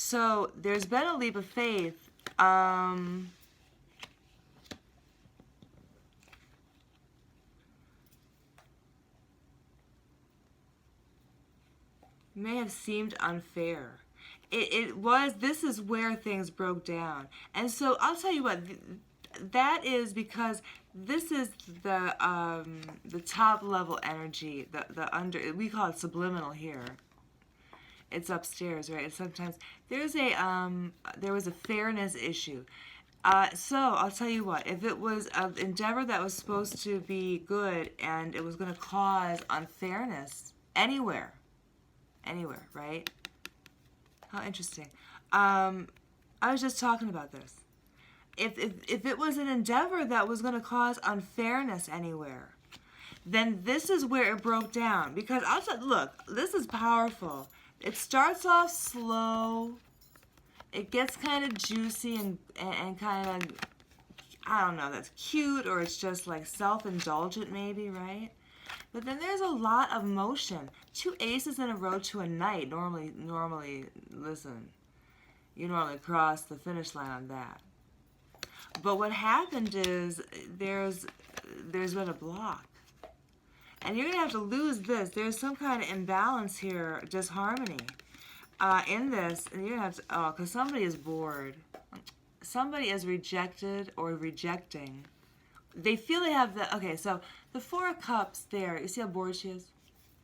So there's been a leap of faith. May have seemed unfair. It was, this is where things broke down. And so I'll tell you what, that is because this is the top level energy, the under, we call it subliminal here. It's upstairs, right? And sometimes there was a fairness issue. So I'll tell you what, if it was an endeavor that was supposed to be good and it was going to cause unfairness anywhere, right? How interesting. I was just talking about this. If it was an endeavor that was going to cause unfairness anywhere, then this is where it broke down. Because I'll say, look, this is powerful. It starts off slow. It gets kind of juicy and kind of, I don't know, that's cute, or it's just like self-indulgent maybe, right? But then there's a lot of motion. 2 aces in a row to a knight. Normally, listen, you normally cross the finish line on that. But what happened is there's been a block. And you're going to have to lose this. There's some kind of imbalance here, disharmony in this. And you're going to have to, oh, because somebody is bored. Somebody is rejected or rejecting. They feel they have the, okay, so the 4 of Cups there. You see how bored she is?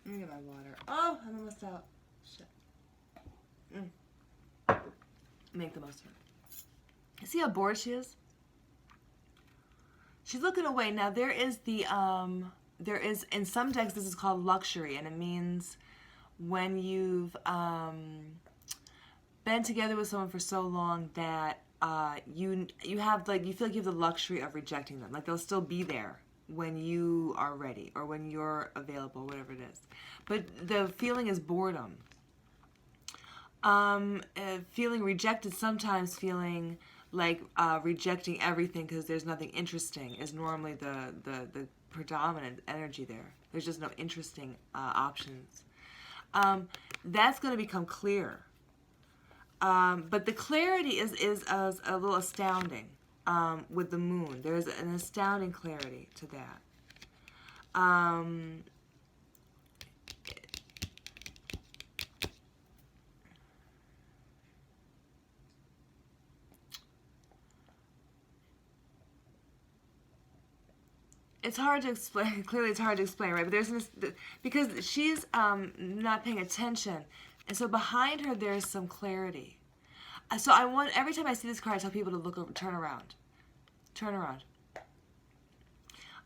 Let me get my water. Oh, I'm almost out. Shit. Make the most of it. You see how bored she is? She's looking away. Now there is in some decks this is called luxury, and it means when you've been together with someone for so long that you have, like, you feel like you have the luxury of rejecting them. Like, they'll still be there when you are ready or when you're available, whatever it is. But the feeling is boredom. Feeling rejected, sometimes feeling like rejecting everything because there's nothing interesting is normally the predominant energy there. There's just no interesting options. That's going to become clear. But the clarity is a little astounding with the moon. There's an astounding clarity to that. It's hard to explain. Clearly, it's hard to explain, right? But there's this, because she's not paying attention, and so behind her there's some clarity. So I want, every time I see this card, I tell people to look over, turn around, turn around.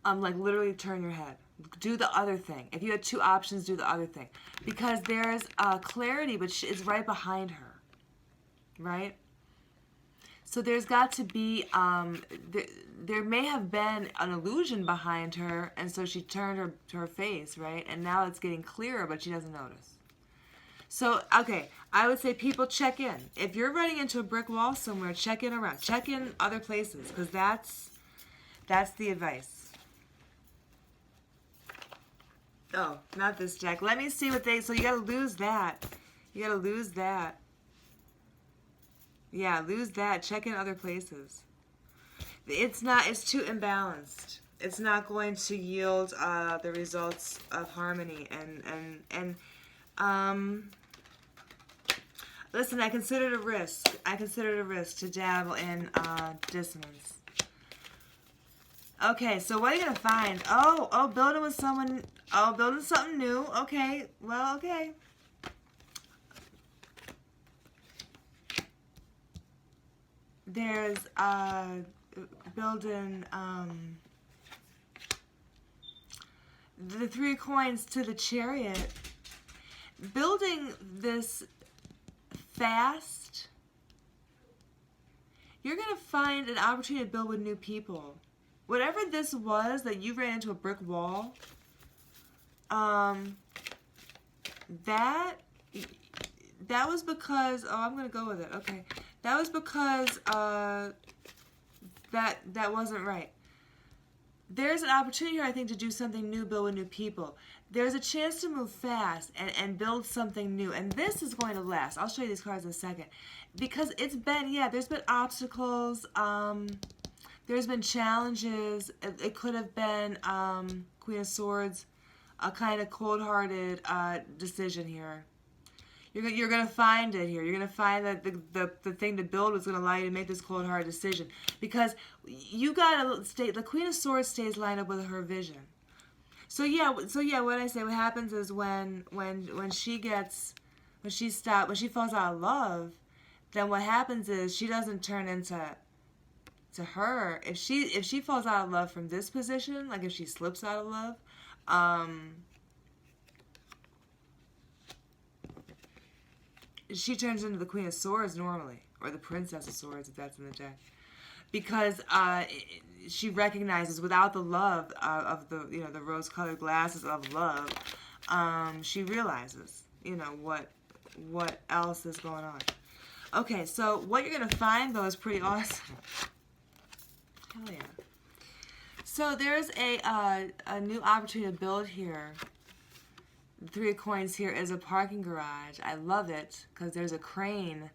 Like, literally turn your head. Do the other thing. If you had 2 options, do the other thing, because there's clarity, but it's right behind her, right? So there's got to be, there may have been an illusion behind her, and so she turned her face, right? And now it's getting clearer, but she doesn't notice. So, okay, I would say people check in. If you're running into a brick wall somewhere, check in around. Check in other places, because that's the advice. Oh, not this deck. Let me see what they, so you got to lose that. You got to lose that. Yeah, lose that. Check in other places. It's too imbalanced. It's not going to yield the results of harmony. And listen, I consider it a risk. I consider it a risk to dabble in dissonance. Okay, so what are you going to find? Oh, building with someone. Oh, building something new. Okay, well, okay. There's building the 3 of coins to the Chariot. Building this fast. You're going to find an opportunity to build with new people. Whatever this was that you ran into a brick wall, that was because, oh, I'm going to go with it. Okay. That was because that wasn't right. There's an opportunity here, I think, to do something new, build with new people. there's a chance to move fast and build something new. And this is going to last. I'll show you these cards in a second. Because it's been, yeah, there's been obstacles. There's been challenges. It could have been Queen of Swords, a kind of cold-hearted decision here. You're going to find it here. You're going to find that the thing to build is going to allow you to make this cold-hearted decision. Because you got to stay, the Queen of Swords stays lined up with her vision. So yeah, what I say, what happens is when she falls out of love, then what happens is she doesn't turn into her. If she falls out of love from this position, like if she slips out of love, she turns into the Queen of Swords normally, or the Princess of Swords if that's in the deck, because she recognizes without the love of the the rose-colored glasses of love, she realizes what else is going on. Okay, so what you're gonna find though is pretty awesome. Hell yeah! So there's a new opportunity to build here. The Three of Coins here is a parking garage. I love it because there's a crane.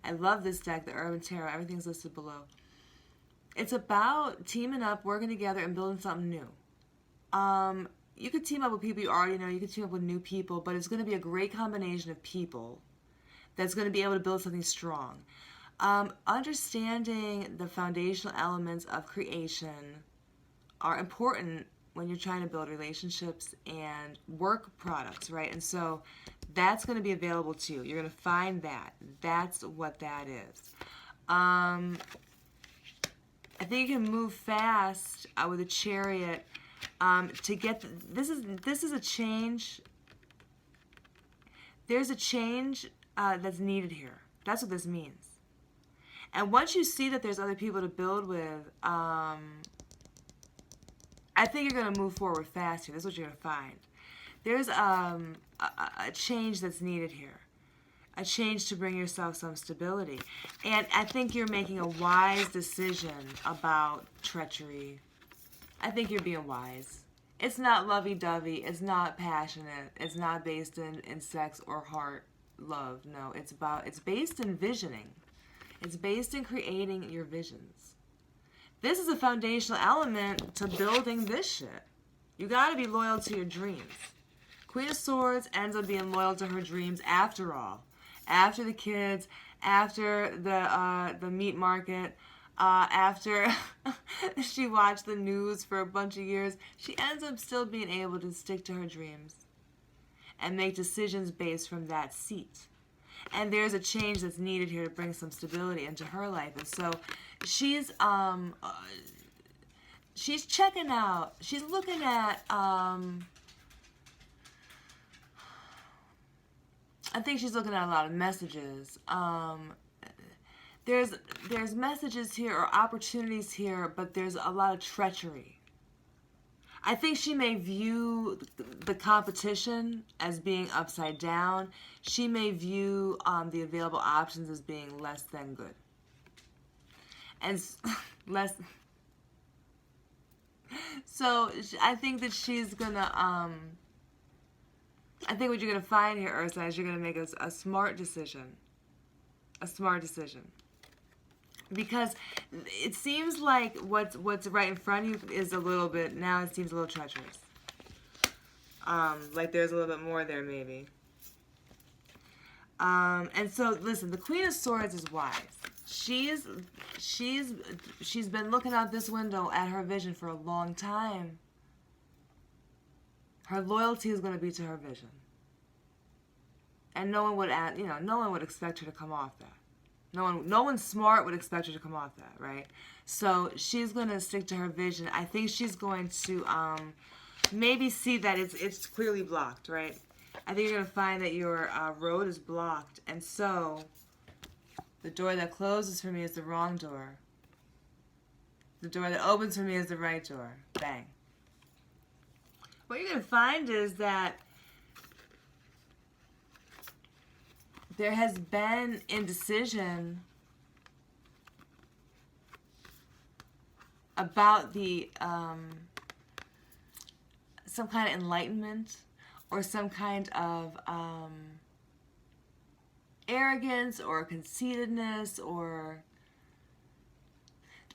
I love this deck, the Urban Tarot. Everything's listed below. It's about teaming up, working together, and building something new. You could team up with people you already know. You could team up with new people, but it's going to be a great combination of people that's going to be able to build something strong. Understanding the foundational elements of creation are important when you're trying to build relationships and work products, right? And so that's going to be available to you. You're going to find that. That's what that is. I think you can move fast with a Chariot to get this is a change. There's a change that's needed here. That's what this means. And once you see that there's other people to build with, I think you're going to move forward fast here. This is what you're going to find. There's a change that's needed here. A change to bring yourself some stability. And I think you're making a wise decision about treachery. I think you're being wise. It's not lovey-dovey. It's not passionate. It's not based in sex or heart love. No, it's based in visioning. It's based in creating your visions. This is a foundational element to building this shit. You got to be loyal to your dreams. Queen of Swords ends up being loyal to her dreams after all. After the kids, after the meat market, after she watched the news for a bunch of years, she ends up still being able to stick to her dreams and make decisions based from that seat. And there's a change that's needed here to bring some stability into her life. And so she's checking out, she's looking at, I think she's looking at a lot of messages. There's messages here or opportunities here, but there's a lot of treachery. I think she may view the competition as being upside down. She may view the available options as being less than good. And less. So I think that she's gonna. I think what you're gonna find here, Ursa, is you're gonna make a smart decision. A smart decision. Because it seems like what's right in front of you is a little bit, now it seems a little treacherous. Like there's a little bit more there maybe. And so listen, the Queen of Swords is wise. She's been looking out this window at her vision for a long time. Her loyalty is going to be to her vision. And no one would expect her to come off that. No one smart would expect her to come off that, right? So she's going to stick to her vision. I think she's going to maybe see that it's clearly blocked, right? I think you're going to find that your road is blocked. And so the door that closes for me is the wrong door. The door that opens for me is the right door. Bang. What you're going to find is that there has been indecision about some kind of enlightenment or some kind of arrogance or conceitedness, or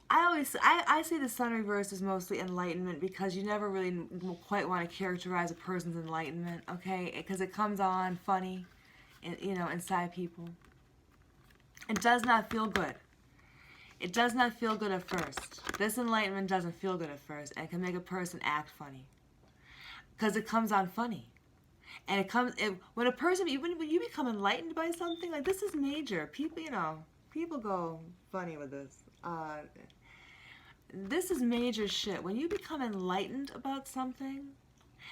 I say the sun reverse is mostly enlightenment, because you never really quite want to characterize a person's enlightenment, okay? Because it comes on funny, you know, inside people. It does not feel good. It does not feel good at first. This enlightenment doesn't feel good at first, and it can make a person act funny, because it comes on funny. And when a person, when you become enlightened by something, like, this is major. People, you know, people go funny with this. This is major shit. When you become enlightened about something,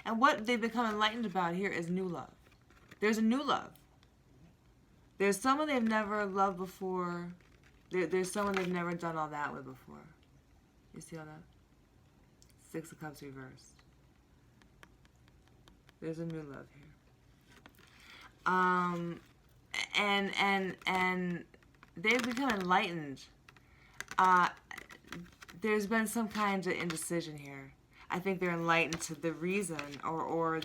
and what they become enlightened about here is new love. There's a new love. There's someone they've never loved before. There's someone they've never done all that with before. You see all that? Six of Cups reversed. There's a new love here. And they've become enlightened. There's been some kind of indecision here. I think they're enlightened to the reason, or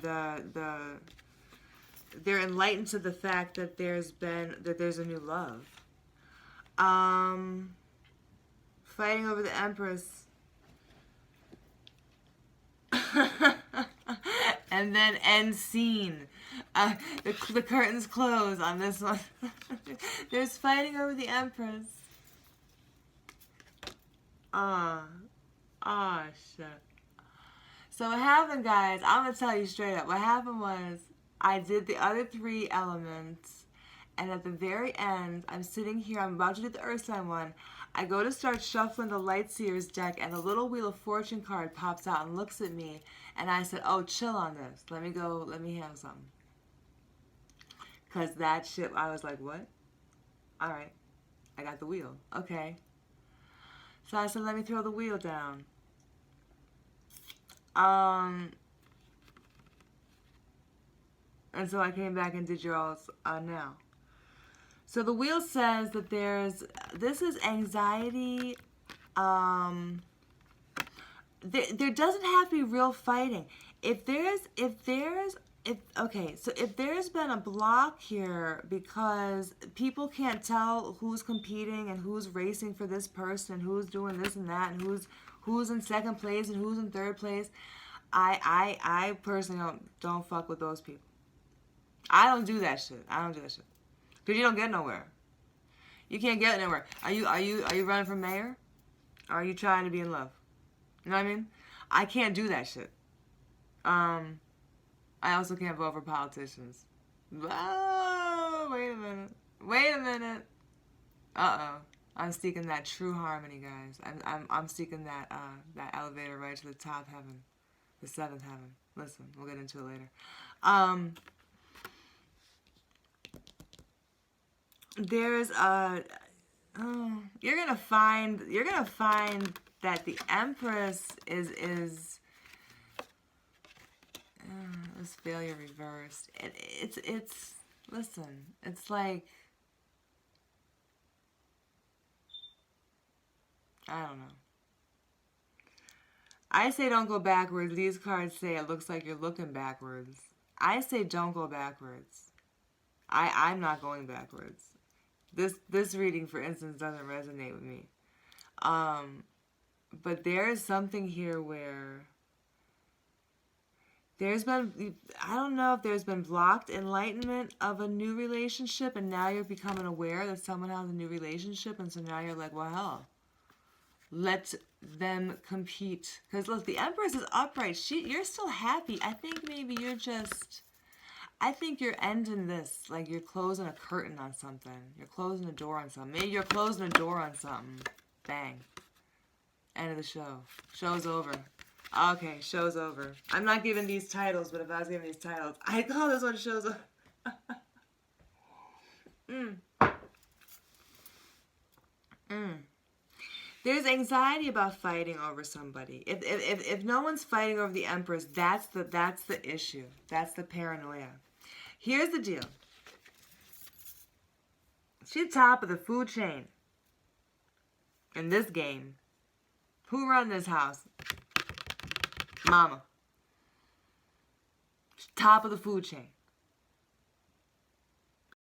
they're enlightened to the fact that there's a new love. Fighting over the Empress. And then end scene. The curtains close on this one. There's fighting over the Empress. Shit. So what happened, guys, I'm going to tell you straight up. What happened was, I did the other 3 elements, and at the very end, I'm sitting here, I'm about to do the Earth sign one. I go to start shuffling the Lightseers deck, and a little Wheel of Fortune card pops out and looks at me, and I said, oh, chill on this. Let me handle something. Because that shit, I was like, what? All right. I got the wheel. Okay. So I said, let me throw the wheel down. And so I came back and did yours now. So the wheel says that this is anxiety. There doesn't have to be real fighting. If there's been a block here because people can't tell who's competing and who's racing for this person and who's doing this and that and who's in second place and who's in third place, I personally don't fuck with those people. I don't do that shit. Because you don't get nowhere. You can't get nowhere. Are you running for mayor? Or are you trying to be in love? You know what I mean? I can't do that shit. I also can't vote for politicians. Oh, wait a minute. Uh-oh. I'm seeking that true harmony, guys. I'm seeking that elevator right to the top heaven. The 7th heaven. Listen, we'll get into it later. There's you're gonna find that the Empress is failure reversed. It's listen, it's like, I don't know. I say don't go backwards. These cards say it looks like you're looking backwards. I say don't go backwards. I'm not going backwards. This reading, for instance, doesn't resonate with me. But there is something here where there's been, I don't know if there's been blocked enlightenment of a new relationship, and now you're becoming aware that someone has a new relationship, and so now you're like, well, hell, let them compete. Because look, the Empress is upright. You're still happy. I think maybe you're just, I think you're ending this, like you're closing a curtain on something. You're closing a door on something. Maybe you're closing a door on something. Bang. End of the show. Show's over. Okay, show's over. I'm not giving these titles, but if I was giving these titles, I'd call this one show's over. There's anxiety about fighting over somebody. If no one's fighting over the Empress, that's the issue. That's the paranoia. Here's the deal. She's top of the food chain in this game. Who run this house? Mama. top of the food chain.